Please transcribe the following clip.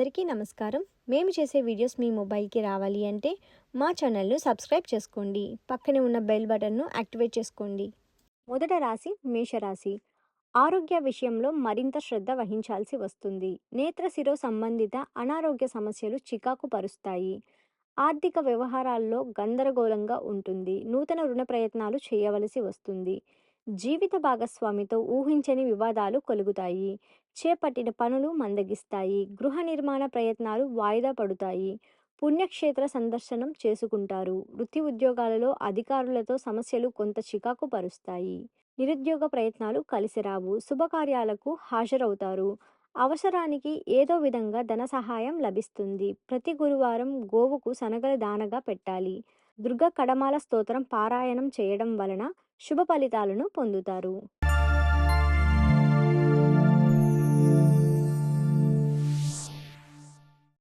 అందరికీ నమస్కారం. మేము చేసే వీడియోస్ మీ మొబైల్‌కి రావాలి అంటే మా ఛానల్‌ను సబ్స్క్రైబ్ చేసుకోండి. పక్కనే ఉన్న బెల్ బటన్‌ను యాక్టివేట్ చేసుకోండి. మొదట రాశి మేషరాశి. ఆరోగ్య విషయంలో మరింత శ్రద్ధ వహించాల్సి వస్తుంది. నేత్ర శిరో సంబంధిత అనారోగ్య సమస్యలు చికాకు పరుస్తాయి. ఆర్థిక వ్యవహారాల్లో గందరగోళంగా ఉంటుంది. నూతన రుణ ప్రయత్నాలు చేయవలసి వస్తుంది. జీవిత భాగస్వామితో ఊహించని వివాదాలు కలుగుతాయి. చేపట్టిన పనులు మందగిస్తాయి. గృహ నిర్మాణ ప్రయత్నాలు వాయిదా పడుతాయి. పుణ్యక్షేత్ర సందర్శనం చేసుకుంటారు. వృత్తి ఉద్యోగాలలో అధికారులతో సమస్యలు కొంత చికాకు పరుస్తాయి. నిరుద్యోగ ప్రయత్నాలు కలిసిరావు. శుభకార్యాలకు హాజరవుతారు. అవసరానికి ఏదో విధంగా ధన సహాయం లభిస్తుంది. ప్రతి గురువారం గోవుకు శనగల దానగా పెట్టాలి. దుర్గ కడమాల స్తోత్రం పారాయణం చేయడం వలన శుభ ఫలితాలను పొందుతారు.